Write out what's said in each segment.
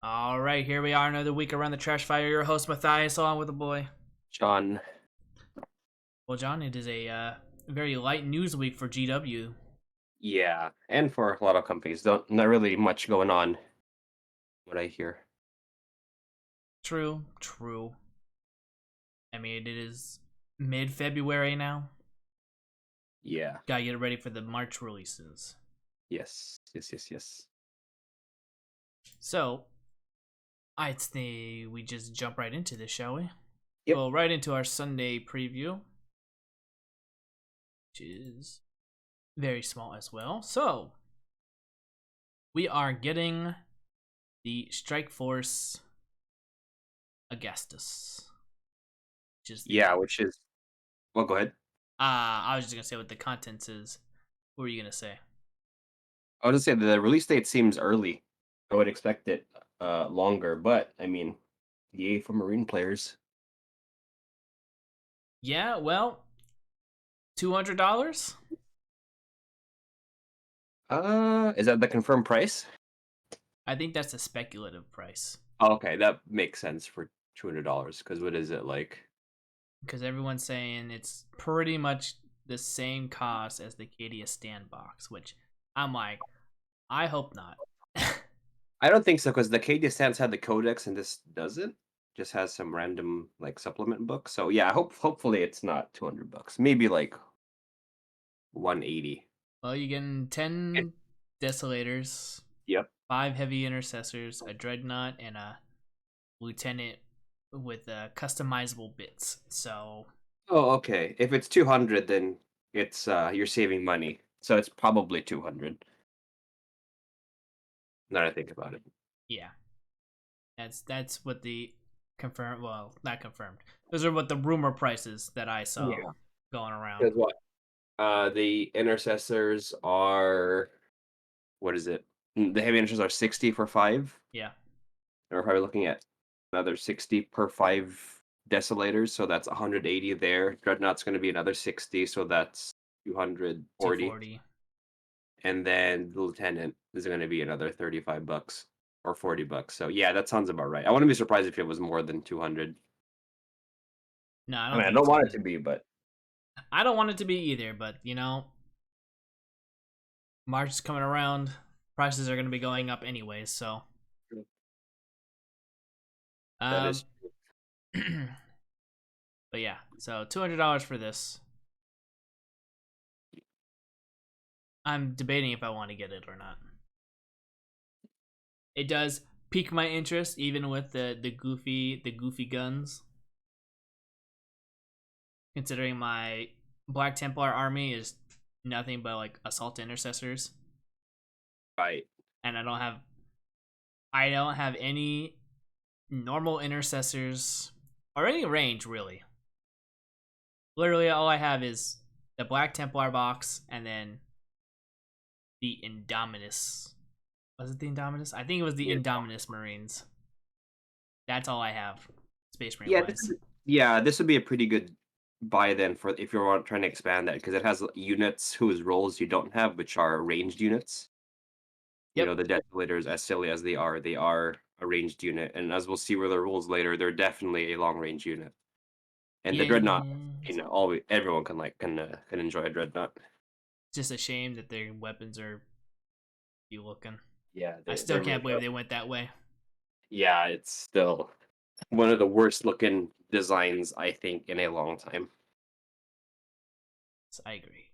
All right, here we are, another week around the trash fire. Your host Matthias, along with the boy. John. Well, John, it is a very light news week for GW. Yeah, and for a lot of companies, don't not really much going on. What I hear. True, true. I mean, it is mid-February now. Yeah. Gotta get ready for the March releases. Yes. Yes. Yes. Yes. So, I'd say we just jump right into this, shall we? Yep. Well, right into our Sunday preview, which is very small as well. So, we are getting the Strike Force Augustus, which is the Yeah. Which is. Well, go ahead. I was just gonna say what the contents is. What were you gonna say? I was just say the release date seems early. I would expect it longer, but I mean, yay for Marine players. Yeah, well, $200. Is that the confirmed price? I think that's a speculative price Oh, okay, that makes sense for $200. Because what is it like? because everyone's saying it's pretty much the same cost as the Cadia stand box, which I'm like, I hope not. I don't think so because the KD Stance had the codex and this doesn't. Just has some random like supplement book. So yeah, hopefully it's not $200. Maybe like 180. Well, you're getting 10 desolators, Yep. 5 heavy intercessors, a dreadnought, and a lieutenant with customizable bits. So Oh, okay. If it's 200, then it's you're saving money. So it's probably 200. Now that I think about it. yeah, that's what the confirmed. Well, not confirmed. Those are what the rumor prices that I saw Yeah. going around. Because what? The intercessors are what is it? The heavy intercessors are 60 for five. Yeah, We're probably looking at another 60 per five desolators, so that's 180 there. Dreadnought's going to be another 60, so that's 240. 240. And then the lieutenant is going to be another $35 or $40. So yeah, that sounds about right. I wouldn't be surprised if it was more than 200. No, I I don't mean, I think don't it's want gonna. it to be, but I don't want it to be either, but March is coming around. Prices are gonna be going up anyways. So, that um, is but yeah, so $200 for this. I'm debating if I want to get it or not. It does pique my interest, even with the goofy guns. Considering my Black Templar army is nothing but like assault intercessors, right. and I don't have any normal intercessors or any range really. Literally, all I have is the Black Templar box and then the Indominus. Was it the Indominus? I think it was the Yeah. Indominus Marines. That's all I have, Space Marine Yeah, wise. this would be a pretty good buy then for if you're trying to expand that because it has units whose roles you don't have, which are ranged units. Yep. The desolators, as silly as they are a ranged unit, and as we'll see with the rules later, they're definitely a long range unit. And the Yeah. dreadnought, always everyone can enjoy a dreadnought. Just a shame that their weapons are you looking. Yeah, I they still they're can't really believe they went that way. yeah, it's still one of the worst looking designs I think in a long time. So I agree.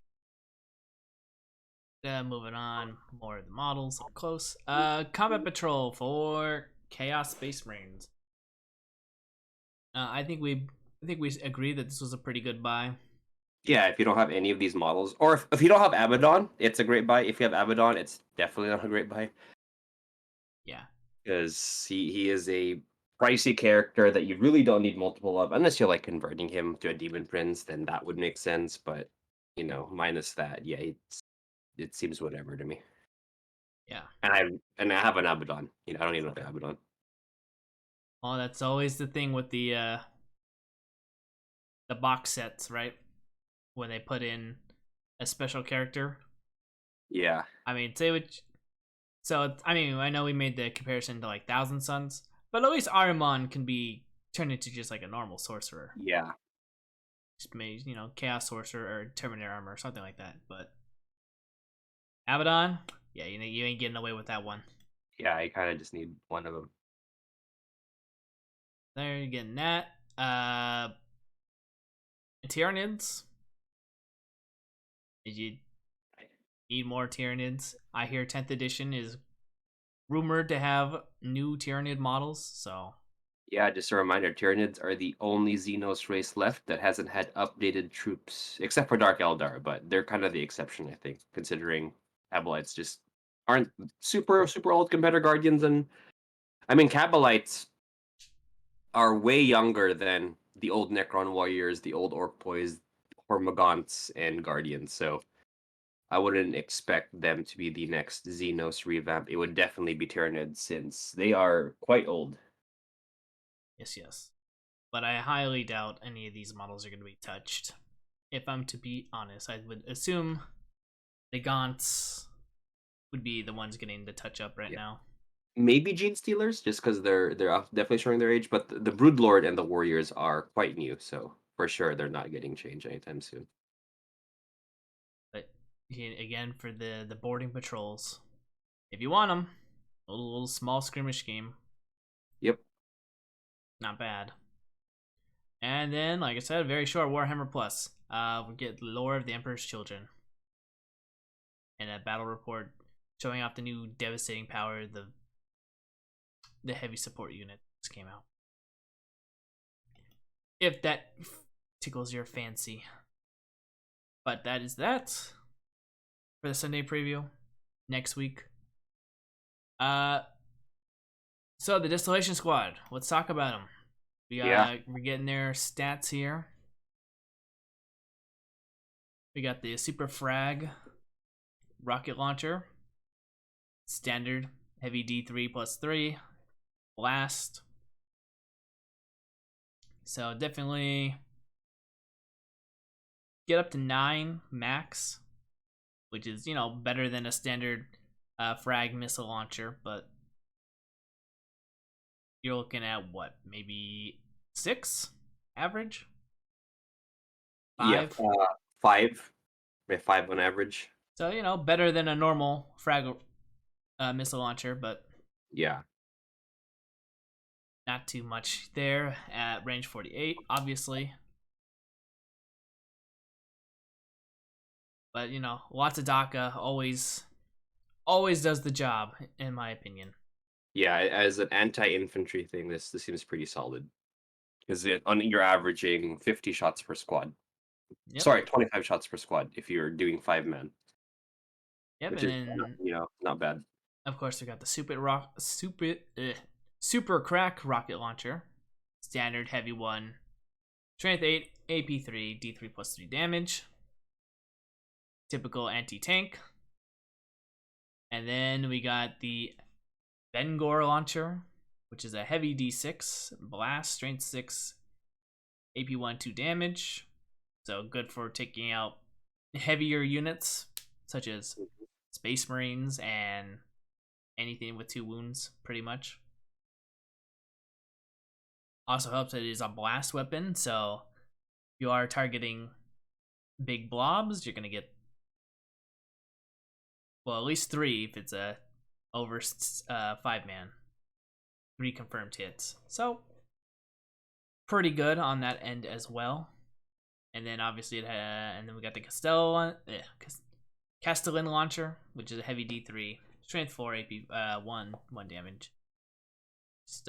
Moving on, more of the models up close. Combat Patrol for Chaos Space Marines. I think we agree that this was a pretty good buy. Yeah, if you don't have any of these models, or if you don't have Abaddon, it's a great buy. If you have Abaddon, it's definitely not a great buy Yeah. because he is a pricey character that you really don't need multiple of, unless you're like converting him to a demon prince, then that would make sense. But minus that, yeah, it seems whatever to me. Yeah. And I have an Abaddon. I don't need another Abaddon. Well, that's always the thing with the box sets, right? When they put in a special character. Yeah, I mean, say what So I mean, I know we made the comparison to like Thousand Suns, but at least Arimon can be turned into just like a normal sorcerer, Yeah, just made Chaos Sorcerer or Terminator Armor or something like that. But Abaddon, yeah, you ain't getting away with that one. yeah, I kind of just need one of them. There, you're getting that. Tyranids. Did you need more Tyranids? I hear 10th edition is rumored to have new Tyranid models, so Yeah, just a reminder, Tyranids are the only Xenos race left that hasn't had updated troops, except for Dark Eldar, but they're kind of the exception, I think, considering Kabalites just aren't super old compared to Guardians. And I mean, Kabalites are way younger than the old Necron warriors, the old Orc boys, Hormagaunts, and Guardians. So I wouldn't expect them to be the next Xenos revamp. It would definitely be Tyranids since they are quite old. yes, yes. But I highly doubt any of these models are going to be touched. If I'm to be honest, I would assume the Gaunts would be the ones getting the touch up right Yeah. now. Maybe Gene Stealers, just because they're definitely showing their age. But the Broodlord and the Warriors are quite new, so for sure they're not getting changed anytime soon. But again, for the boarding patrols, if you want them, little small skirmish game, Yep. not bad. And then, like I said, very short Warhammer Plus. We get Lore of the Emperor's Children, and a battle report showing off the new devastating power the heavy support unit just came out. If that tickles your fancy. But that is that for the Sunday preview. Next week. Uh so the Distillation Squad. Let's talk about them. Yeah. We're getting their stats here. We got the Super Frag rocket launcher, standard heavy D3 plus 3, blast. So definitely get up to 9 max, which is, better than a standard frag missile launcher, but you're looking at what, maybe 6 average? Yeah. 5? 5. Yeah, 5 on average. So, better than a normal frag missile launcher, but Yeah. not too much there at range 48, obviously. But, lots of DACA always does the job, in my opinion. Yeah. As an anti-infantry thing, this seems pretty solid because on you're averaging 50 shots per squad. Yep. Sorry, 25 shots per squad if you're doing 5 men, Yep, which and is then not bad. of course we got the super crack rocket launcher, standard heavy one, strength 8, AP3, D3 plus 3 damage, typical anti tank, and then we got the Bengor launcher, which is a heavy D6 blast, strength 6, AP1 2 damage, so good for taking out heavier units such as Space Marines and anything with 2 wounds, pretty much. Also helps that it is a blast weapon, so if you are targeting big blobs, you're gonna get, well, at least 3 if it's a over 5 man, 3 confirmed hits. So pretty good on that end as well. And then obviously and then we got the Castellan launcher, which is a heavy D3, strength 4, AP 1 damage. Just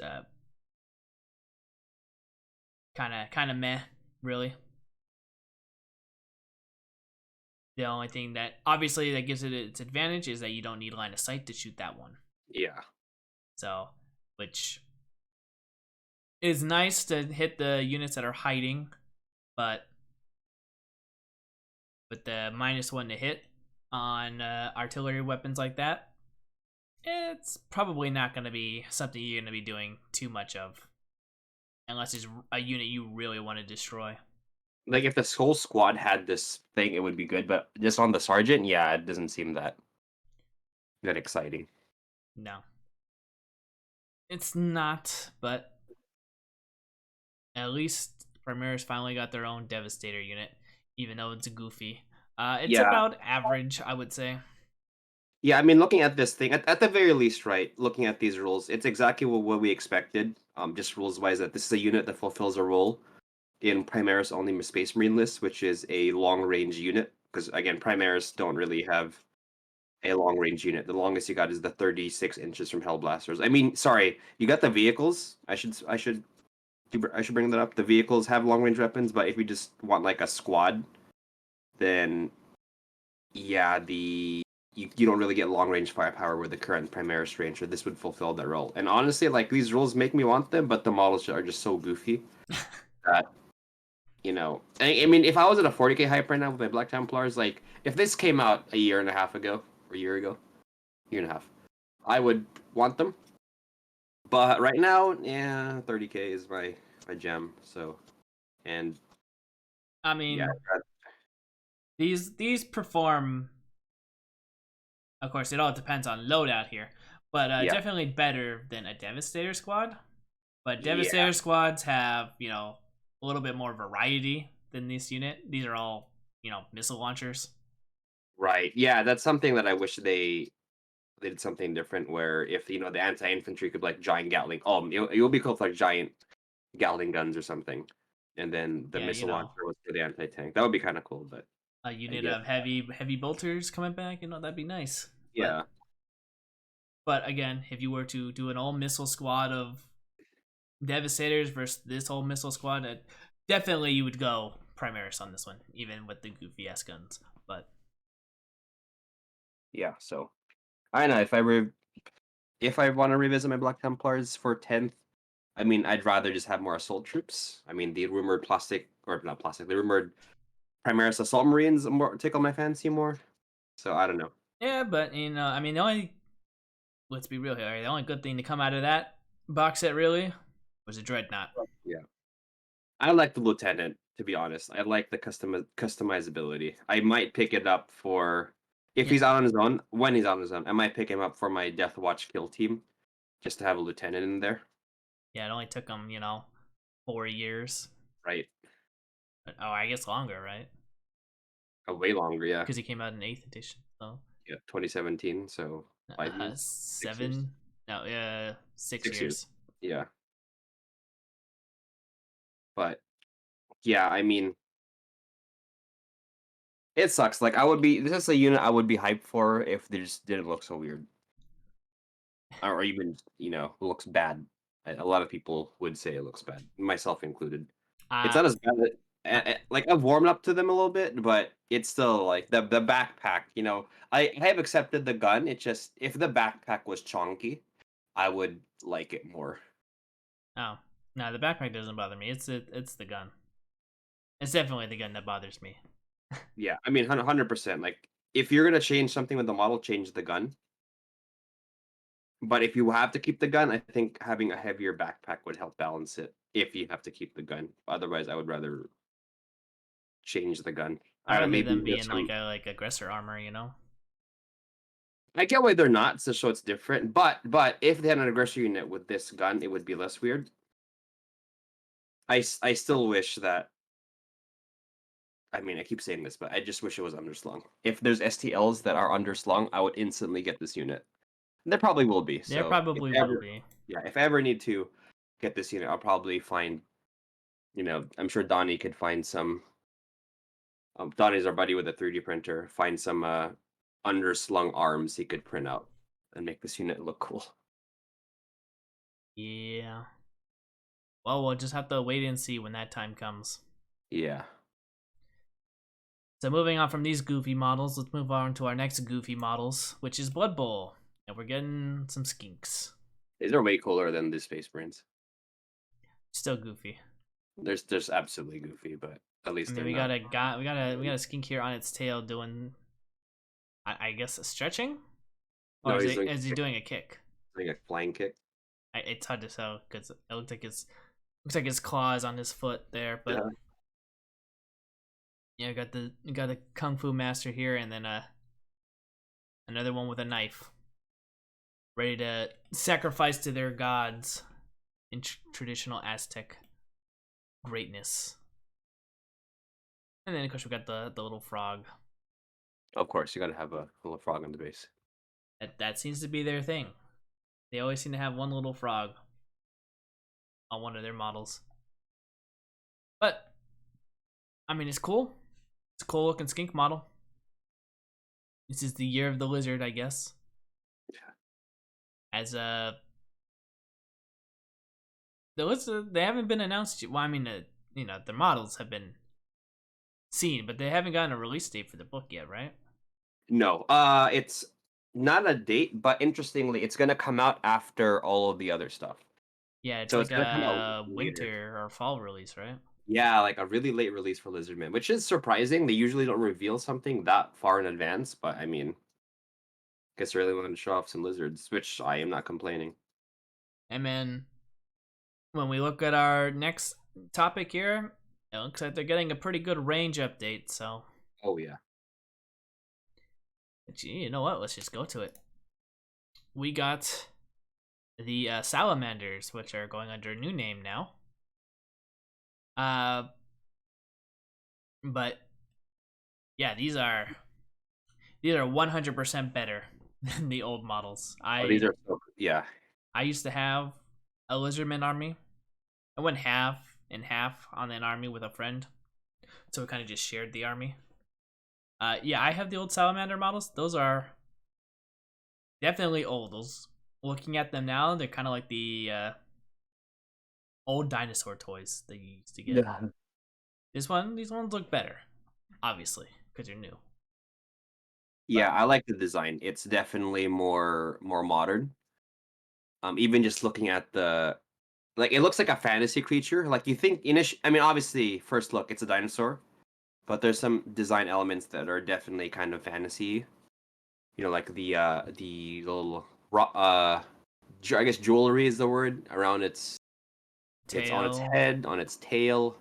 kind of meh, really. The only thing that obviously that gives it its advantage is that you don't need line of sight to shoot that one. Yeah. So, which is nice to hit the units that are hiding, but with the -1 to hit on artillery weapons like that, it's probably not going to be something you're going to be doing too much of, unless it's a unit you really want to destroy. Like if this whole squad had this thing, it would be good. But just on the sergeant, yeah, it doesn't seem that exciting. No, it's not. But at least Primaris finally got their own Devastator unit, even though it's goofy. It's Yeah, about average, I would say. yeah. I mean, looking at this thing, at the very least, right? Looking at these rules, it's exactly what we expected. Just rules wise, that this is a unit that fulfills a role in Primaris only Space Marine list, which is a long range unit. Because again, Primaris don't really have a long range unit. The longest you got is the 36 inches from Hellblasters. I mean, sorry, you got the vehicles. I should bring that up. The vehicles have long range weapons, but if you just want like a squad, then yeah, you don't really get long range firepower with the current Primaris Ranger. This would fulfill that role. And honestly, like these rules make me want them, but the models are just so goofy that I mean, if I was at a 40k hype right now with my Black Templars, like if this came out a year and a half ago or a year ago, year and a half, I would want them. But right now, yeah, 30k is my gem. So and I yeah, mean, these perform. Of course, it all depends on loadout here, but yeah, definitely better than a Devastator squad. But yeah, Devastator squads have a little bit more variety than this unit. These are all missile launchers. right. Yeah, that's something that I wish they did something different where if the anti-infantry could like giant gatling it would be cool for like giant gatling guns or something, and then the Yeah, missile launcher was for the anti-tank. That would be kind of cool, but a I unit guess of heavy bolters coming back. That'd be nice. But yeah, again, if you were to do an all missile squad of Devastators versus this whole missile squad, definitely you would go Primaris on this one, even with the goofy ass guns. But yeah. So I know if I want to revisit my Black Templars for 10th, I mean I'd rather just have more assault troops. I mean the rumored plastic or not plastic, the rumored Primaris assault marines more tickle my fancy more. So I don't know. yeah, but I mean, the only let's be real here. The only good thing to come out of that box set really was a dreadnought. Yeah. I like the lieutenant, to be honest. I like the customizability. I might pick it up for if Yeah, he's out on his own. When he's out on his own, I might pick him up for my Death Watch kill team, just to have a lieutenant in there. yeah. It only took him 4 years. Right? Oh, I guess longer, right? Way longer, yeah. Because he came out in eighth edition. So 2017, so 5 years, 6 years, 7. No, 6 6 years. years. Yeah, but yeah, I mean, it sucks. Like I would be. This is a unit I would be hyped for if they just didn't look so weird, or even looks bad. A lot of people would say it looks bad, myself included. It's Uh, not as bad. uh, Like I've warmed up to them a little bit, but it's still like the backpack. I have accepted the gun. It just if the backpack was chonky, I would like it more. oh, no, the backpack doesn't bother me. It's the gun. It's definitely the gun that bothers me. Yeah, I mean, 100%. Like if you're gonna change something with the model, change the gun. But if you have to keep the gun, I think having a heavier backpack would help balance it. If you have to keep the gun, otherwise, I would rather change the gun. I'd I don't know. rather Maybe them be there's in some. like aggressor armor. I get why they're not, so it's different. But if they had an aggressor unit with this gun, it would be less weird. I still wish that. I mean, I keep saying this, but I just wish it was underslung. If there's STLs that are underslung, I would instantly get this unit. There probably will be. There So if probably will ever, be. yeah, if I ever need to get this unit, I'll probably find. I'm sure Donnie could find some. Donnie's our buddy with a 3D printer. Find some underslung arms he could print out and make this unit look cool. Yeah. Well, we'll just have to wait and see when that time comes. Yeah. So moving on from these goofy models, let's move on to our next goofy models, which is Blood Bowl. And we're getting some skinks. These are way cooler than the Space Marines. Still goofy. There's absolutely goofy, but at I least mean, they're we got not. a guy, we got a skink here on its tail doing, I guess, a stretching, or No, is he's it doing, is he doing a kick? doing a flying kick. It's hard to tell because it looks like his claws on his foot there, but Yeah. yeah, you got a kung fu master here, and then another one with a knife. ready to sacrifice to their gods in traditional Aztec greatness. And then of course we got the little frog. Of course, you gotta have a little frog on the base. That seems to be their thing. They always seem to have one little frog on one of their models. But I mean, it's cool. It's a cool looking skink model. This is the year of the lizard, I guess. As the lizard, they haven't been announced yet. Well, I mean, the models have been seen, but they haven't gotten a release date for the book yet, right? No, it's not a date, but interestingly, it's gonna come out after all of the other stuff. Yeah, it's So it's like gonna come out a later. winter or fall rrelease, right? Yeah, like a really late release for Lizardman, which is surprising. They usually don't reveal something that far in advance, but I mean, guess they really wanted to show off some lizards, which I am not complaining. And then when we look at our next topic here, it looks like they're getting a pretty good range update. So, Oh yeah. you know what? Let's just go to it. We got the salamanders, which are going under a new name now. Uh, but yeah, these are 100% better than the old models. Oh, these are so yeah. I used to have a lizardman army. I went half and half on an army with a friend, so we kind of just shared the army. Yeah, I have the old salamander models. Those are definitely old. Those, looking at them now, they're kind of like the old dinosaur toys that you used to get. Yeah. These ones look better, obviously, because they're new. Yeah, But I like the design. It's definitely more modern. Even just looking at the like it looks like a fantasy creature. Like you think I mean obviously first look it's a dinosaur, but there's some design elements that are definitely kind of fantasy. You know, like the little I guess jewelry is the word around it's on its tail. head, on its tail.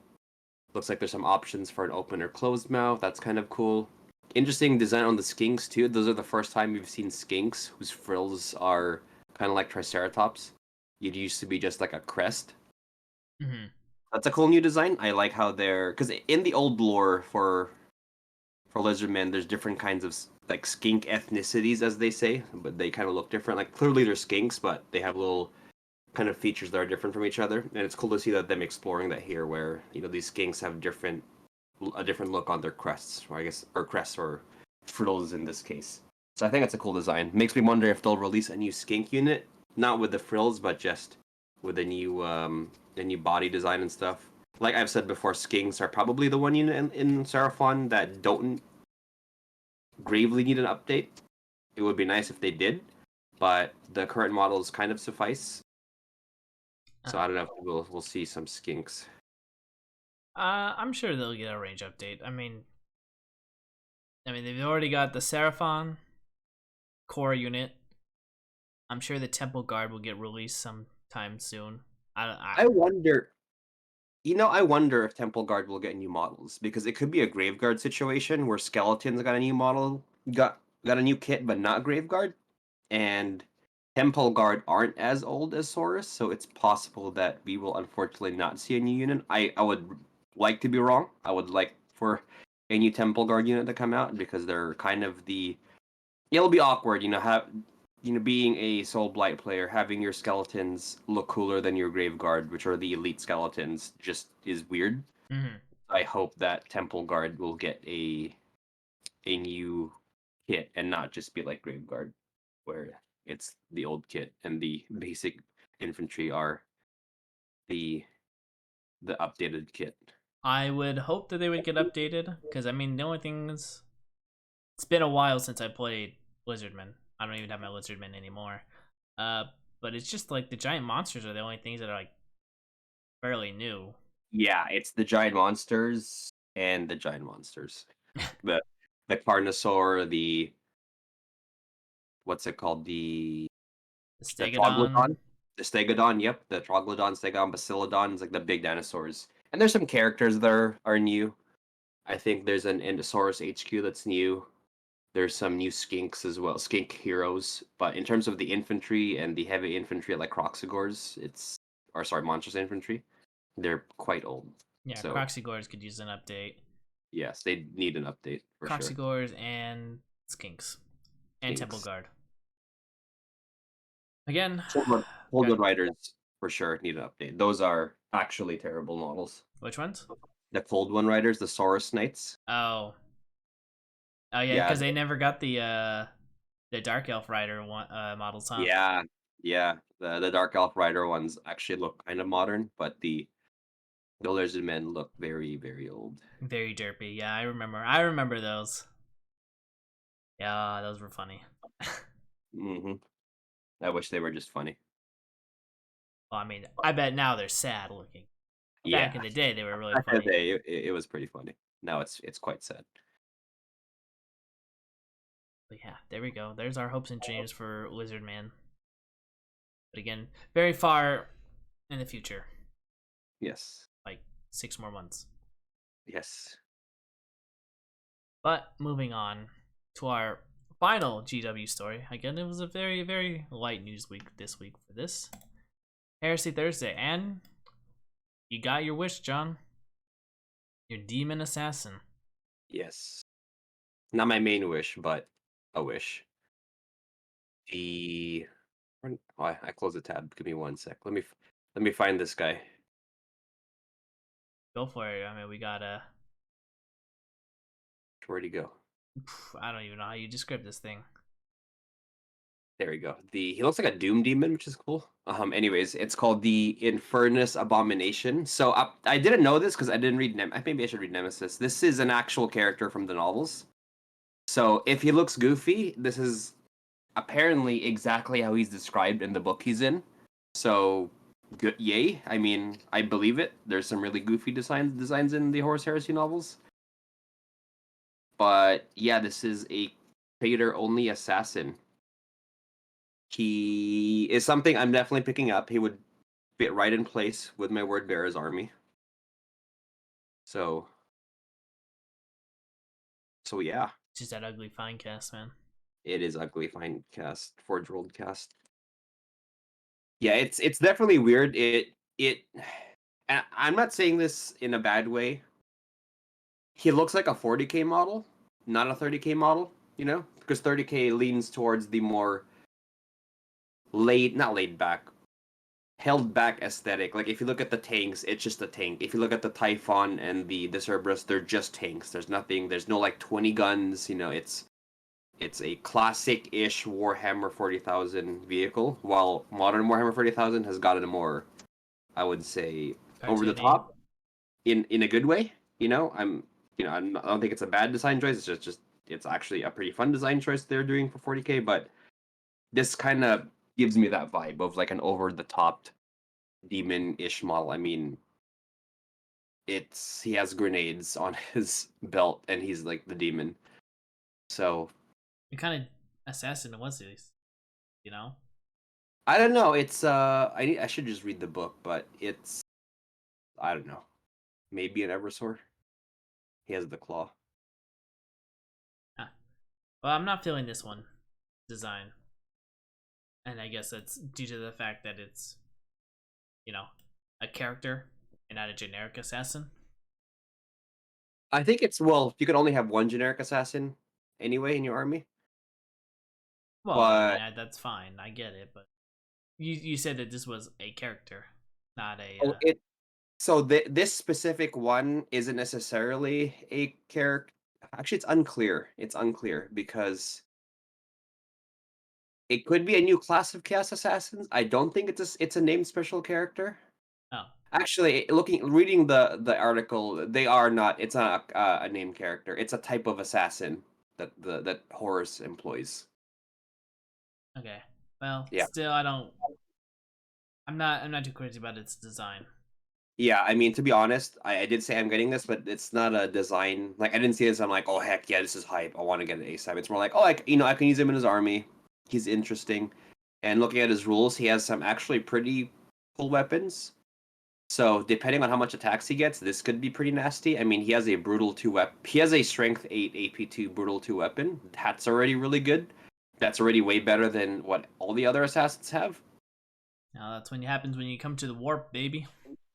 Looks like there's some options for an open or closed mouth. That's kind of cool. Interesting design on the skinks too. Those are the first time we've seen skinks whose frills are kind of like triceratops. It used to be just like a crest. Mm-hmm. That's a cool new design. I like how they're because in the old lore for lizardmen, there's different kinds of like skink ethnicities, as they say, but they kind of look different. Like clearly they're skinks, but they have little kind of features that are different from each other, and it's cool to see that them exploring that here, where these skinks have a different look on their crests, or I guess or crests or frills in this case. So I think it's a cool design. Makes me wonder if they'll release a new skink unit, not with the frills, but just with a new body design and stuff. Like I've said before, skinks are probably the one unit in Seraphon that don't gravely need an update. It would be nice if they did, but the current models kind of suffice. So I Uh-huh. don't know if we'll see some skinks. I'm sure they'll get a range update. I mean, they've already got the Seraphon core unit. I'm sure the Temple Guard will get released sometime soon. I I wonder, I wonder if Temple Guard will get new models because it could be a Graveguard situation where Skeletons got a new model, got a new kit, but not Graveguard, and Temple Guard aren't as old as Saurus, so it's possible that we will unfortunately not see a new unit. I would like to be wrong. I would like for a new Temple Guard unit to come out because they're kind of the it'll be awkward, being a Soul Blight player, having your skeletons look cooler than your Grave Guard, which are the elite skeletons, just is weird. mm-hmm. I hope that Temple Guard will get a new kit and not just be like Grave Guard, where it's the old kit and the basic infantry are the the updated kit. I would hope that they would get updated because I mean the only thing is it's been a while since I played Lizardman. I don't even have my Lizardman anymore. Uh, but it's just like the giant monsters are the only things that are like fairly new. Yeah, it's the giant monsters and the giant monsters. The the Carnosaur, the what's it called? The The Stegodon. Troglodon? The Stegodon, yep. The Troglodon, Stegodon, Basilodon is like the big dinosaurs. And there's some characters that are new. I think there's an Endosaurus HQ that's new. There's some new skinks as well, skink heroes. But in terms of the infantry and the heavy infantry like Croxigors, or sorry, monstrous infantry, they're quite old. Yeah, So Croxigores could use an update. yes, they need an update for sure. Croxigores and Skinks and Temple Skinks. Guard. Again, Cold got Blood Riders for sure need an update. Those are actually terrible models. which ones? The Cold One Riders, the Saurus Knights. Oh, oh yeah, Yeah, because they never got the Dark Elf Rider one models, huh? yeah, yeah. The Dark Elf Rider ones actually look kind of modern, but the Lizard Men look very, very old. Very derpy. Yeah, I remember. I remember those. Yeah, those were funny. Hmm. I wish they were just funny. Well, I mean, I bet now they're sad looking. Back Yeah, in the day, they were really back in the funny. day, it was pretty funny. Now it's quite sad. But yeah, there we go. There's our hopes and dreams for Lizard Man. But again, very far in the future, Yes, like 6 more months. yes, But moving on to our final GW story. Again, it was a very, very light news week this week for this Heresy Thursday, and you got your wish, John. Your demon assassin. yes. Not my main wish, but a wish. The oh, I closed the tab. Give me one sec. Let me find this guy. Go for it. I mean, we got a. Where'd he go? I don't even know how you describe this thing. There we go. He looks like a Doom Demon, which is cool. Anyways, it's called the Infernus Abomination. So I didn't know this because I didn't read maybe I should read Nemesis. This is an actual character from the novels. So if he looks goofy, this is apparently exactly how he's described in the book he's in. So good, yay! I mean, I believe it. There's some really goofy designs in the Horus Heresy novels. But yeah, this is a trader only assassin. He is something I'm definitely picking up. He would fit right in place with my word bearer's army. So yeah, Just that ugly fine cast, man. it is ugly fine cast, forge rolled cast. Yeah, it's definitely weird. It I'm not saying this in a bad way. He looks like a 40k model, not a 30k model, because 30k leans towards the more not laid back, held back aesthetic. Like if you look at the tanks, it's just a tank. If you look at the Typhon and the Cerberus, they're just tanks. There's no like 20 guns. It's a classic-ish Warhammer 40,000 vehicle, while modern Warhammer 40,000 has gotten a more, I would say, over the Cartoony. top in a good way. I don't think it's a bad design choice. It's just it's actually a pretty fun design choice they're doing for 40k. But this kind of gives me that vibe of like an over the top demon-ish model. I mean, he has grenades on his belt and he's like the demon. So What kind of assassin was this? You know? I don't know. It's I should just read the book, but it's I don't know. Maybe an Eversor. He has the claw. Huh. Well, I'm not feeling this one design. And I guess that's due to the fact that it's, you know, a character and not a generic assassin. I think it's well, you can only have one generic assassin anyway in your army. Well, I mean, But that's fine. I get it. But you said that this was a character, not a. oh, this specific one isn't necessarily a character. Actually, it's unclear. It's unclear because it could be a new class of chaos assassins. I don't think it's a named special character. Oh, Actually, reading the article, they are not. It's not a named character. It's a type of assassin that Horus employs. okay. Well, Yeah, still, I don't. I'm not too crazy about its design. yeah. I mean, to be honest, I did say I'm getting this, but it's not a design. Like I didn't see this. I'm like, oh heck yeah, this is hype. I want to get it ASAP. It's more like, oh, I can use him in his army. He's interesting. And looking at his rules, he has some actually pretty cool weapons. So depending on how much attacks he gets, this could be pretty nasty. I mean, he has a brutal 2 weapon. He has a strength 8 AP2 brutal 2 weapon. That's already really good. That's already way better than what all the other assassins have. Now that's when it happens when you come to the warp, baby.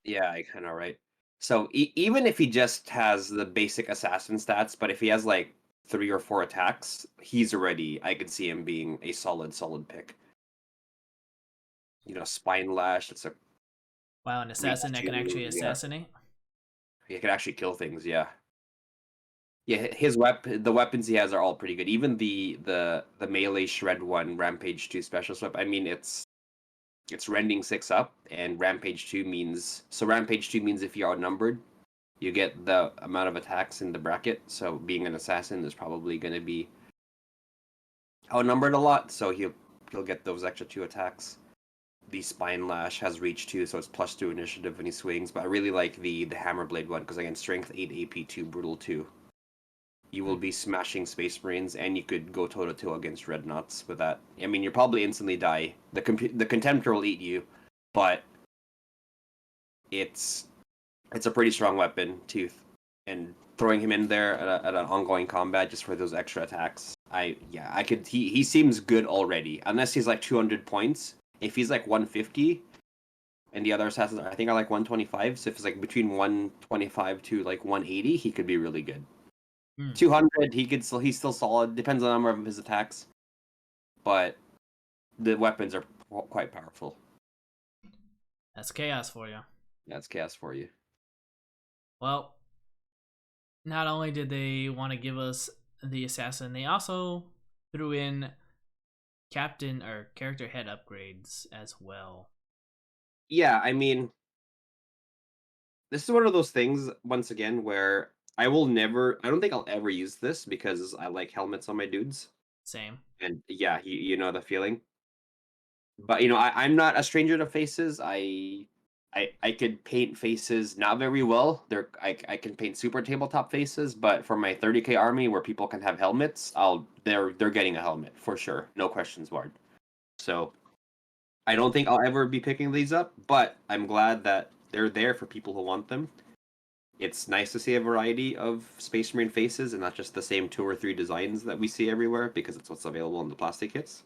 Yeah, I kind of right. So even if he just has the basic assassin stats, but if he has like 3 or 4 attacks, he's already. I could see him being a solid pick. Spine lash. It's a Wow, an reach assassin that can actually 2. Yeah, assassinate. he can actually kill things. Yeah. Yeah, the weapons he has are all pretty good. Even the melee shred one, Rampage 2 specialist weapon. I mean, it's rending 6 up, and Rampage 2 means if you're outnumbered, you get the amount of attacks in the bracket. So being an assassin is probably going to be outnumbered a lot. So he'll get those extra 2 attacks. The spine lash has reach 2, so it's +2 initiative when he swings. But I really like the hammer blade one because again, strength 8, AP2, brutal 2. You will be smashing Space Marines, and you could go toe to toe against Dreadnoughts with that. I mean, you probably instantly die. The Contemptor will eat you, but it's a pretty strong weapon too, and throwing him in there at an ongoing combat just for those extra attacks. I could. He seems good already, unless he's like 200 points. If he's like 150, and the other assassins I think are like 125. So if it's like between 125 to like 180, he could be really good. 200, he's still solid. Depends on the number of his attacks, but the weapons are quite powerful. That's chaos for you. That's chaos for you. Well, not only did they want to give us the assassin, they also threw in captain or character head upgrades as well. Yeah, I mean, this is one of those things once again where I don't think I'll ever use this because I like helmets on my dudes. Same. And yeah, you know the feeling. But I'm not a stranger to faces. I could paint faces not very well. I can paint super tabletop faces, but for my 30k army where people can have helmets, they're getting a helmet for sure, no questions barred. So I don't think I'll ever be picking these up, but I'm glad that they're there for people who want them. It's nice to see a variety of Space Marine faces and not just the same 2 or 3 designs that we see everywhere because it's what's available in the plastic kits.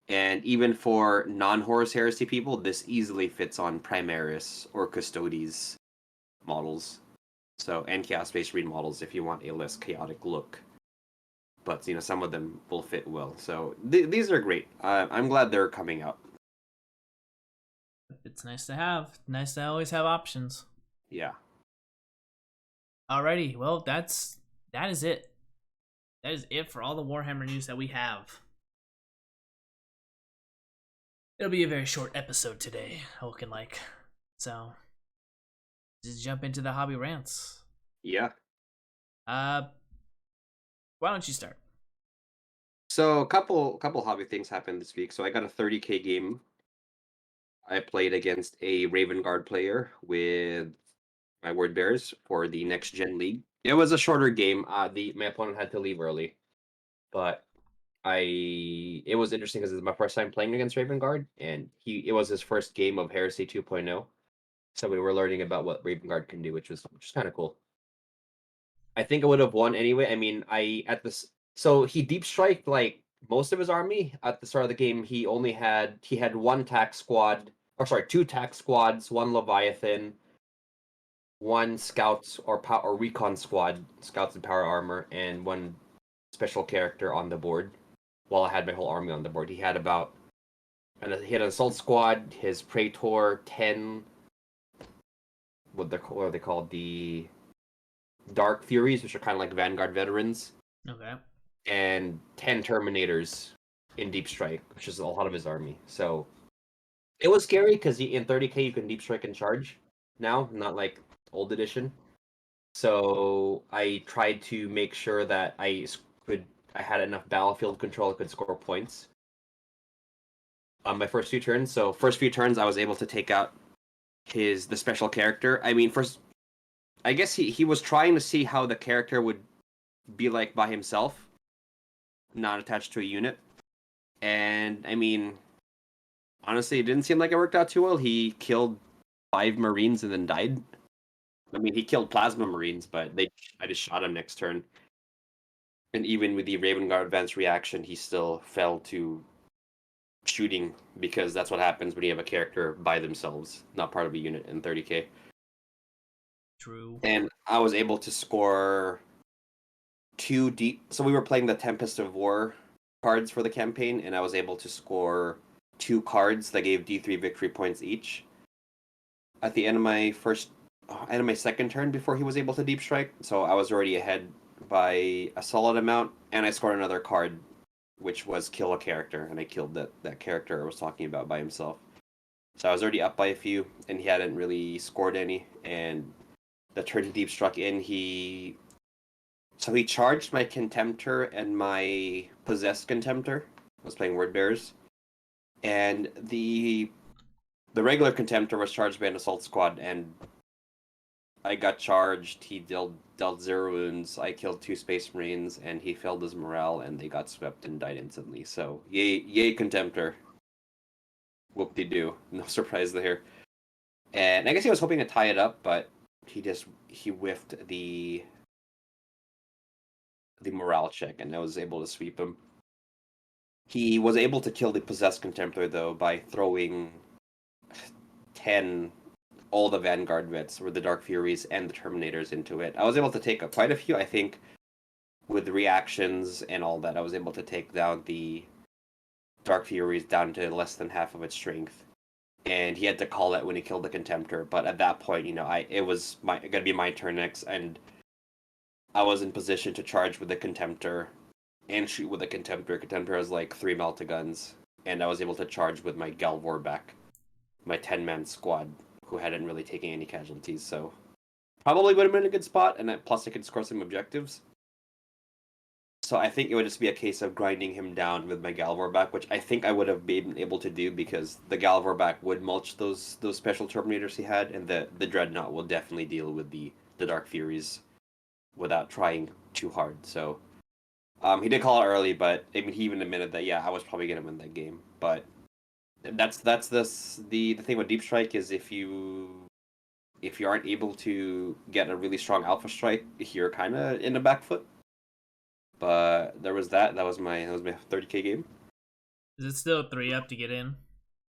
And even for non-Horus Heresy people, this easily fits on Primaris or Custodes models. So, and Chaos Space Marine models if you want a less chaotic look. But, some of them will fit well. So, these are great. I'm glad they're coming out. It's nice to have. Nice to always have options. Yeah. Alrighty, well that is it. That is it for all the Warhammer news that we have. It'll be a very short episode today, looking like. So just jump into the hobby rants. Yeah. Why don't you start? So, a couple hobby things happened this week. So, I got a 30k game. I played against a Raven Guard player with my word bears for the next gen league. It was a shorter game. My opponent had to leave early, but it was interesting because it's my first time playing against Raven Guard, and it was his first game of Heresy 2.0. So we were learning about what Raven Guard can do, which was kind of cool. I think I would have won anyway. I mean, so he deep striked like most of his army at the start of the game. He had one tack squad, or sorry, 2 tack squads, 1 Leviathan, 1 scouts or recon squad, scouts and power armor, and 1 special character on the board. While I had my whole army on the board, he had he had an assault squad, his praetor, 10. What are they called? The Dark Furies, which are kind of like Vanguard veterans, Okay. and 10 Terminators in Deep Strike, which is a lot of his army. So it was scary because in 30k you can Deep Strike and charge now, not like old edition. So I tried to make sure that I had enough battlefield control, I could score points on my first few turns. So first few turns I was able to take out the special character. I mean, first I guess he was trying to see how the character would be like by himself, not attached to a unit. And I mean, honestly, it didn't seem like it worked out too well. He killed 5 Marines and then died. I mean, he killed Plasma Marines, but I just shot him next turn. And even with the Raven Guard advanced reaction, he still fell to shooting because that's what happens when you have a character by themselves, not part of a unit in 30k. True. And I was able to score 2 deep. So we were playing the Tempest of War cards for the campaign, and I was able to score 2 cards that gave D3 victory points each at the end of my second turn before he was able to deep strike. So I was already ahead by a solid amount, and I scored another card, which was kill a character, and I killed that character I was talking about by himself. So I was already up by a few, and he hadn't really scored any. And the turn he deep struck in, he charged my Contemptor and my Possessed Contemptor. I was playing Word Bearers, and the regular Contemptor was charged by an Assault Squad, and I got charged. He dealt 0 wounds. I killed 2 Space Marines, and he failed his morale, and they got swept and died instantly. So yay Contemptor. Whoop-de-doo. No surprise there. And I guess he was hoping to tie it up, but he whiffed the morale check, and I was able to sweep him. He was able to kill the Possessed Contemptor, though, by throwing 10, all the Vanguard vets, or the Dark Furies and the Terminators into it. I was able to take quite a few, I think, with reactions and all that. I was able to take down the Dark Furies down to less than half of its strength. And he had to call it when he killed the Contemptor. But at that point, it was gonna be my turn next, and I was in position to charge with the Contemptor and shoot with the Contemptor. Contemptor has like 3 Melta-Guns, and I was able to charge with my Galvor back, my 10-man squad, who hadn't really taken any casualties. So probably would have been a good spot, and plus I could score some objectives. So I think it would just be a case of grinding him down with my Galvor back, which I think I would have been able to do because the Galvor back would mulch those special Terminators he had, and the Dreadnought will definitely deal with the Dark Furies without trying too hard. So he did call it early, but I mean he even admitted that I was probably gonna win that game. But that's the thing with Deep Strike is if you aren't able to get a really strong Alpha Strike, you're kind of in the back foot. But there was that. That was my 30k game. Is it still 3-up to get in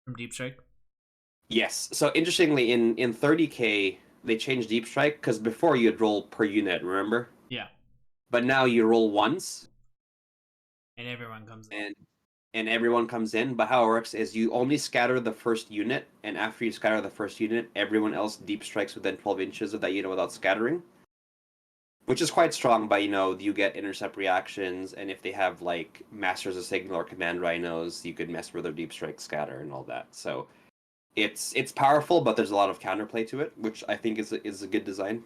from Deep Strike? Yes. So interestingly, in 30k they changed Deep Strike because before you'd roll per unit, remember? Yeah. But now you roll once, and everyone comes in. and everyone comes in. But how it works is you only scatter the first unit, and after you scatter the first unit, everyone else deep strikes within 12 inches of that unit without scattering. Which is quite strong, but you get intercept reactions, and if they have like Masters of Signal or Command Rhinos, you could mess with their deep strike scatter and all that. So it's powerful, but there's a lot of counterplay to it, which I think is a good design.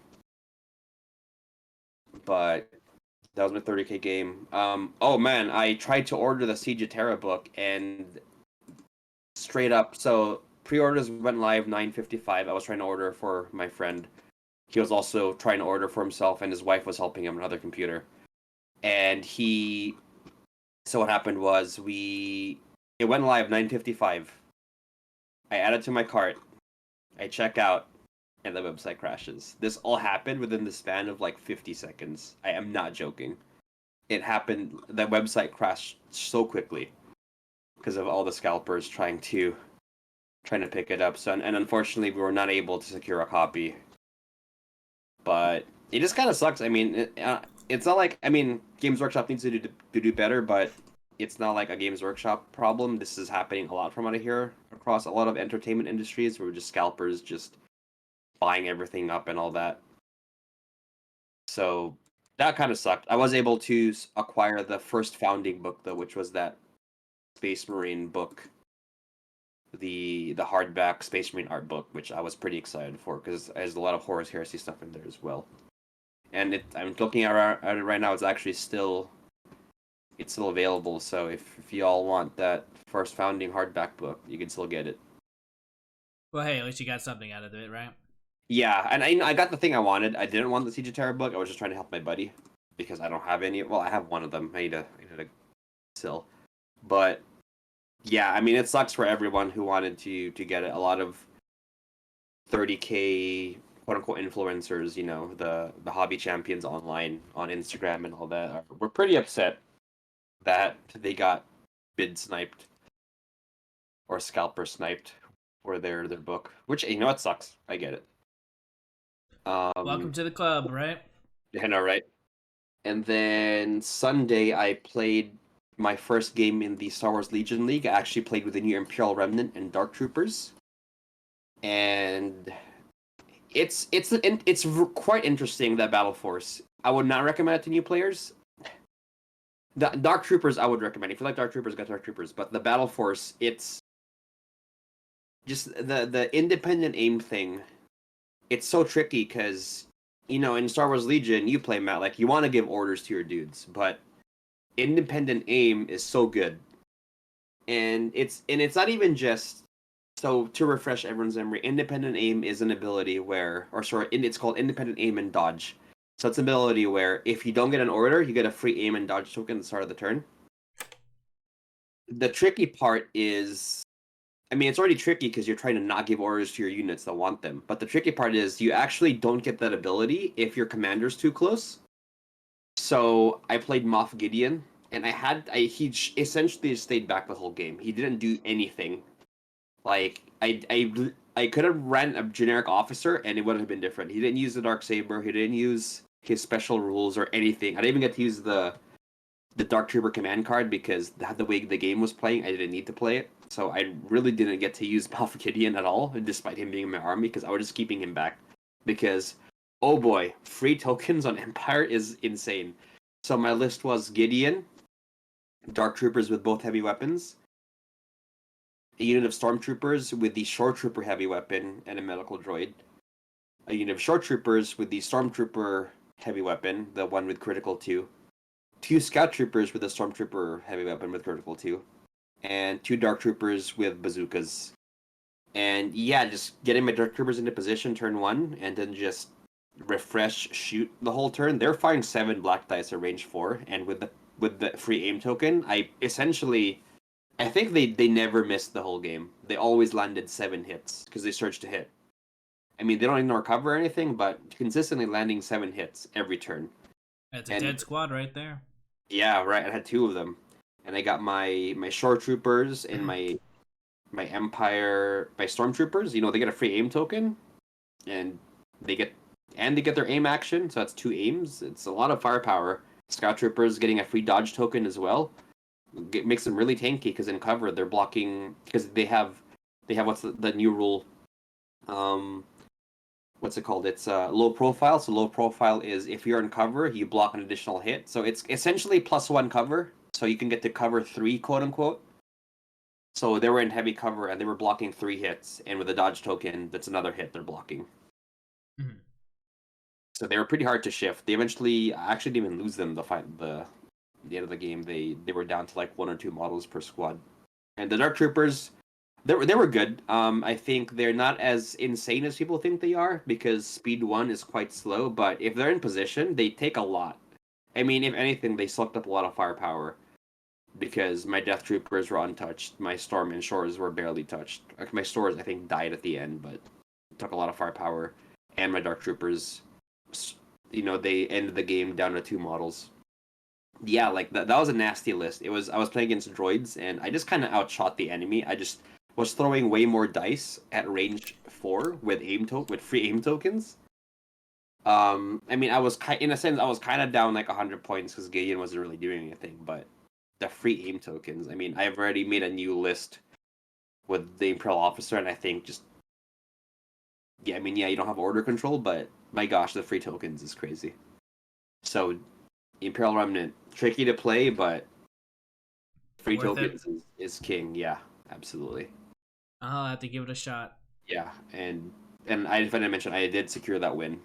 But that was my 30k game. Oh man, I tried to order the Siege of Terra book, and straight up, so pre-orders went live 9:55. I was trying to order for my friend. He was also trying to order for himself, and his wife was helping him on another computer. And so what happened was it went live 9:55. I add it to my cart. I check out, and the website crashes. This all happened within the span of like 50 seconds. I am not joking. It happened. The website crashed so quickly because of all the scalpers trying to pick it up. So, and unfortunately, we were not able to secure a copy. But it just kind of sucks. I mean, it's not like Games Workshop needs to do better, but it's not like a Games Workshop problem. This is happening a lot from what I hear across a lot of entertainment industries, where just scalpers just buying everything up and all that. So that kind of sucked. I was able to acquire the first founding book though, which was that Space Marine book, the hardback Space Marine art book, which I was pretty excited for because there's a lot of Horus Heresy stuff in there as well. And I'm looking at it right now. It's actually still available. So if y'all want that first founding hardback book, you can still get it. Well, hey, at least you got something out of it, right? Yeah, and I got the thing I wanted. I didn't want the Siege of Terra book. I was just trying to help my buddy because I don't have any. Well, I have one of them. I need to sell. But yeah, I mean, it sucks for everyone who wanted to get it. A lot of 30K quote unquote influencers, the hobby champions online on Instagram and all that, were pretty upset that they got bid sniped or scalper sniped for their book, which it sucks. I get it. Welcome Um, to the club, right? I know, right? And then Sunday, I played my first game in the Star Wars Legion League. I actually played with the new Imperial Remnant and Dark Troopers, and it's quite interesting, that battle force. I would not recommend it to new players. The Dark Troopers I would recommend. If you like Dark Troopers, get Dark Troopers. But the battle force, it's just the independent aim thing. It's so tricky because in Star Wars Legion you play Matt, like you want to give orders to your dudes, but independent aim is so good, and it's not even just. So to refresh everyone's memory, independent aim is an ability where, or sorry, it's called independent aim and dodge. So it's an ability where if you don't get an order, you get a free aim and dodge token at the start of the turn. The tricky part is, I mean, it's already tricky because you're trying to not give orders to your units that want them. But the tricky part is you actually don't get that ability if your commander's too close. So I played Moff Gideon, and he essentially just stayed back the whole game. He didn't do anything. Like I could have ran a generic officer, and it would have been different. He didn't use the dark saber. He didn't use his special rules or anything. I didn't even get to use the Dark Trooper command card because the way the game was playing, I didn't need to play it. So I really didn't get to use Moff Gideon at all, despite him being in my army, because I was just keeping him back. Because, oh boy, free tokens on Empire is insane. So my list was Gideon, Dark Troopers with both heavy weapons, a unit of Stormtroopers with the Shore Trooper heavy weapon and a medical droid, a unit of Shore Troopers with the Stormtrooper heavy weapon, the one with critical 2, two Scout Troopers with a Stormtrooper heavy weapon with critical 2, and two Dark Troopers with bazookas. And yeah, just getting my Dark Troopers into position turn 1, and then just refresh, shoot the whole turn. They're firing 7 black dice at range 4, and with the free aim token, I think they never missed the whole game. They always landed 7 hits because they surged to hit. I mean, they don't ignore cover or anything, but consistently landing 7 hits every turn. That's a And dead squad right there. yeah, right. I had 2 of them, and I got my shore troopers and my Empire, my stormtroopers. They get a free aim token, and they get they get their aim action. So that's 2 aims. It's a lot of firepower. Scout troopers getting a free dodge token as well. It makes them really tanky because in cover they're blocking because they have what's the new rule. Um, what's it called? It's low profile. So low profile is if you're in cover, you block an additional hit. So it's essentially +1 cover. So you can get to cover 3, quote unquote. So they were in heavy cover and they were blocking 3 hits, and with a dodge token, that's another hit they're blocking. Mhm. So they were pretty hard to shift. They eventually I actually didn't even lose them the end of the game. They were down to like 1 or 2 models per squad. And the Dark Troopers, they were good. I think they're not as insane as people think they are because speed 1 is quite slow. But if they're in position, they take a lot. I mean, if anything, they sucked up a lot of firepower because my Death Troopers were untouched. My Storm and Shores were barely touched. Like my Stores, I think, died at the end, but took a lot of firepower. And my Dark Troopers, they ended the game down to 2 models. Yeah, like that was a nasty list. I was playing against droids and I just kind of outshot the enemy. I just was throwing way more dice at range 4 with free aim tokens. I mean, in a sense I was kind of down like 100 points because Gideon wasn't really doing anything, but the free aim tokens. I mean, I've already made a new list with the Imperial officer, and I think just yeah, I mean, yeah, you don't have order control, but my gosh, the free tokens is crazy. So Imperial Remnant, tricky to play, but free Worth it. tokens is king. Yeah, absolutely. I'll have to give it a shot. Yeah, and I didn't mention I did secure that win.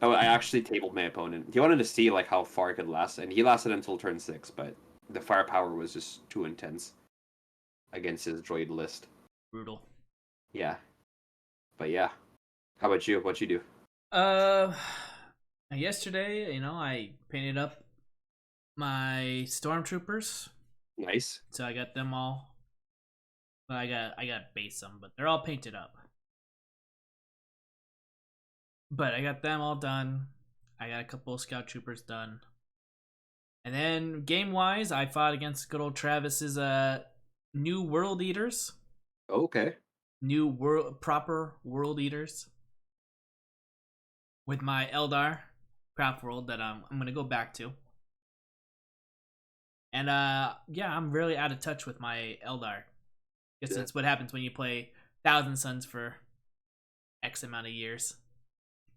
Oh, I actually tabled my opponent. He wanted to see like how far I could last, and he lasted until turn 6, but the firepower was just too intense against his droid list. Brutal. Yeah, but yeah. How about you? What you do? Uh, yesterday, I painted up my stormtroopers, Nice. so I got them all. Well, I got base them, but they're all painted up. But I got them all done. I got a couple of scout troopers done. And then game wise, I fought against good old Travis's new world eaters. Okay. New world proper world eaters. With my Eldar craft world that I'm gonna go back to. And yeah, I'm really out of touch with my Eldar. Guess Yeah. that's what happens when you play Thousand Suns for X amount of years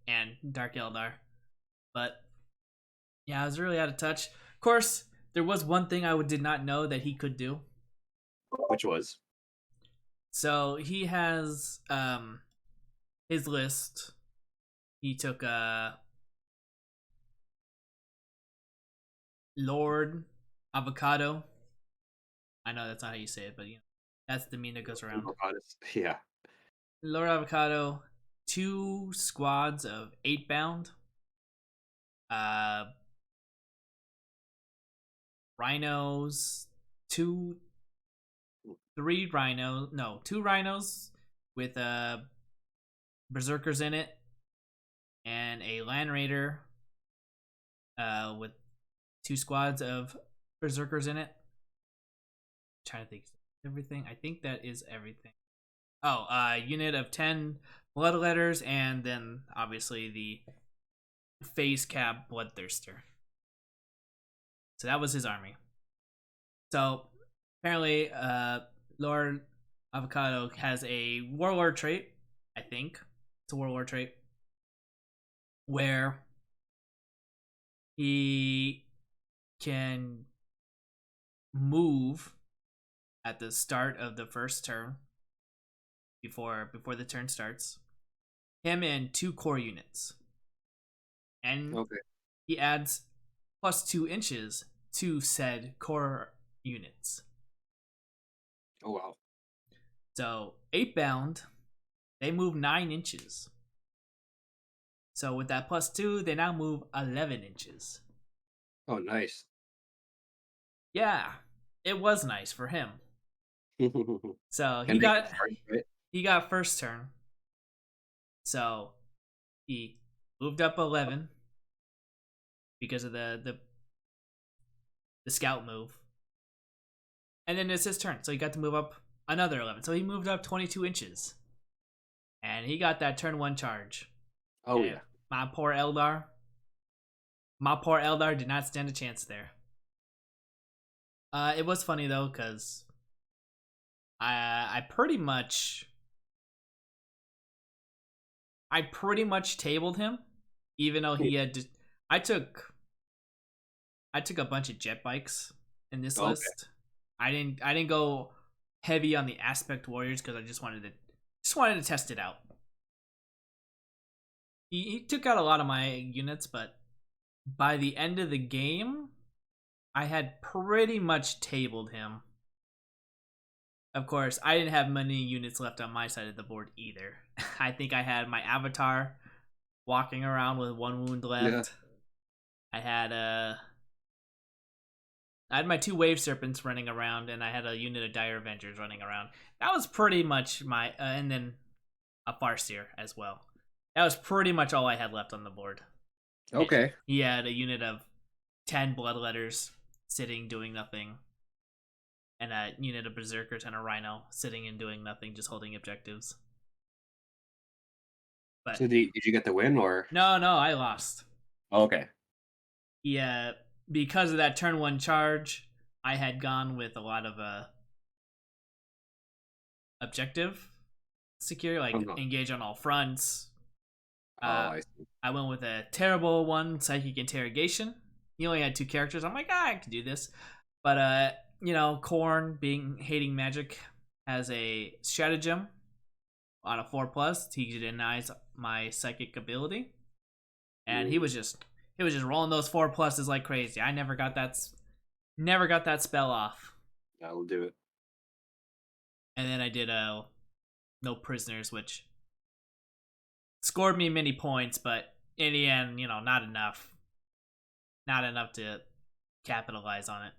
and Dark Eldar. But yeah, I was really out of touch. Of course, there was one thing I did not know that he could do. Which was? So he has his list. He took Lord Avocado. I know that's not how you say it, but you know that's the meme that goes around. Yeah. Lord Avocado, 2 squads of 8 bound. Rhinos, 2 rhinos with berserkers in it, and a land raider with 2 squads of berserkers in it. I'm trying to think everything. I think that is everything. Oh, unit of 10 bloodletters, and then obviously the phase cap bloodthirster. So that was his army. So apparently, Lord Avocado has a warlord trait. I think it's a warlord trait where he can move at the start of the first turn before the turn starts. Him and 2 core units, and Okay. he adds plus 2 inches to said core units. Oh wow. So 8 bound, they move 9 inches. So with that plus 2, they now move 11 inches. Oh nice. Yeah, it was nice for him. So And make it start, right? he got first turn. So he moved up 11 because of the scout move. And then it's his turn. So he got to move up another 11. So he moved up 22 inches. And he got that turn 1 charge. Oh And yeah. my poor Eldar did not stand a chance there. It was funny though, because I pretty much tabled him, even though he had just. I took a bunch of jet bikes in this Okay. list. I didn't go heavy on the aspect warriors because I just wanted to test it out. He took out a lot of my units, but by the end of the game, I had pretty much tabled him. Of course, I didn't have many units left on my side of the board either. I think I had my avatar walking around with 1 wound left. Yeah. I had my 2 wave serpents running around, and I had a unit of dire avengers running around. That was pretty much my and then a farseer as well. That was pretty much all I had left on the board. Okay. He had a unit of 10 bloodletters sitting doing nothing, and a unit of berserkers and a rhino sitting and doing nothing, just holding objectives. But So did you get the win or? no, I lost. Okay. Yeah, because of that turn 1 charge, I had gone with a lot of objective secure, like Uh-huh. engage on all fronts. Oh, I see. I went with a terrible one, psychic interrogation. He only had 2 characters. I'm like, I can do this. But Korn being hating magic has a stratagem on a 4+. He denies my psychic ability, and he was just rolling those 4+s like crazy. I never got that spell off. That'll do it. And then I did no prisoners, which scored me many points, but in the end, not enough. Not enough to capitalize on it.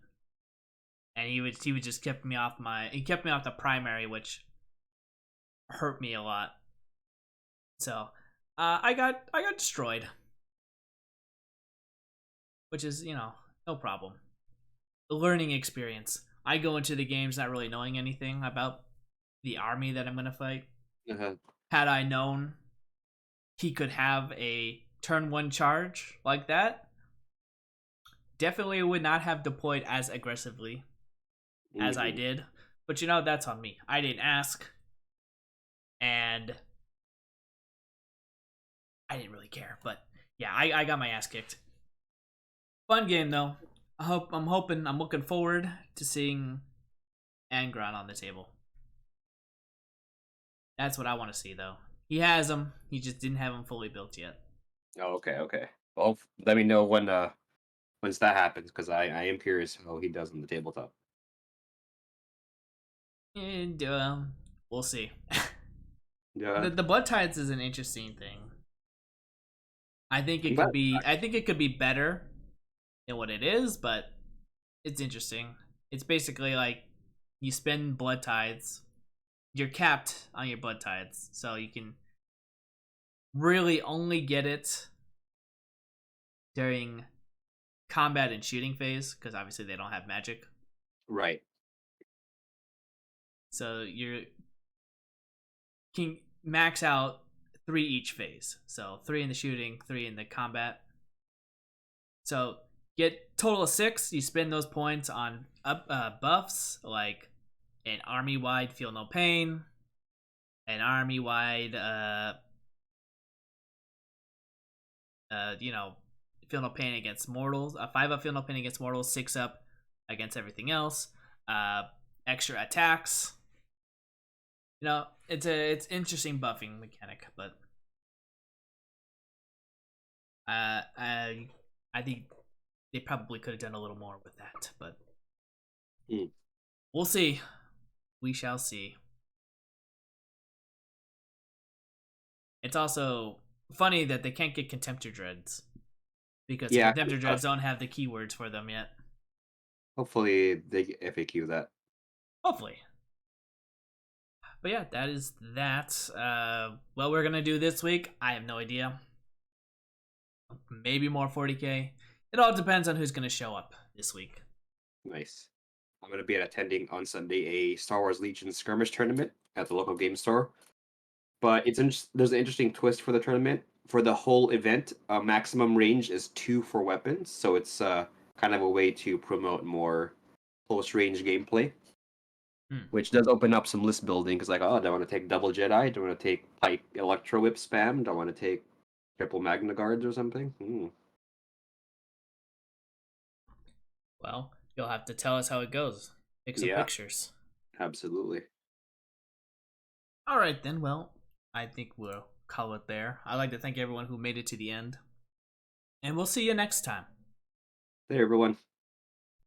And he would just kept me off the primary, which hurt me a lot. So I got destroyed, which is no problem. The learning experience. I go into the games not really knowing anything about the army that I'm gonna fight. Uh-huh. Had I known he could have a turn one charge like that, definitely would not have deployed as aggressively as I Hmm. did. But that's on me. I didn't ask, and I didn't really care. But yeah, I got my ass kicked. Fun game though. I'm looking forward to seeing Angron on the table. That's what I want to see though. He has them. He just didn't have them fully built yet. Oh, okay, okay. Well, let me know when once that happens, because I am curious how he does on the tabletop. And we'll see. Yeah, The blood tides is an interesting thing. I think I'm it glad. could be. I think it could be better than what it is, but it's interesting. It's basically like you spend blood tides. You're capped on your blood tides, so you can really only get it during combat and shooting phase because obviously they don't have magic. Right. So you can max out 3 each phase. So 3 in the shooting, 3 in the combat. So get total of 6. You spend those points on buffs like an army wide feel no pain, an army wide feel no pain against mortals, a 5 up feel no pain against mortals, 6 up against everything else, uh extra attacks. It's interesting buffing mechanic, but I think they probably could have done a little more with that, but Mm. we'll see. We shall see. It's also funny that they can't get Contemptor Dreads because Yeah. Contemptor Dreads don't have the keywords for them yet. Hopefully they FAQ that. Hopefully. But yeah, that is that. What we're gonna do this week, I have no idea. Maybe more 40k. It all depends on who's gonna show up this week. Nice. I'm gonna be attending on Sunday a Star Wars Legion skirmish tournament at the local game store. But there's an interesting twist for the tournament. For the whole event, maximum range is 2 for weapons, so it's kind of a way to promote more close range gameplay, Hmm. which does open up some list building. Because like, oh, do I want to take double Jedi? Do I want to take Pike Electro Whip spam? Do I want to take triple Magna Guards or something? Well, you'll have to tell us how it goes. Take some Yeah, pictures. absolutely. All right then. Well, I think we'll call it there. I'd like to thank everyone who made it to the end, and we'll see you next time. Hey everyone.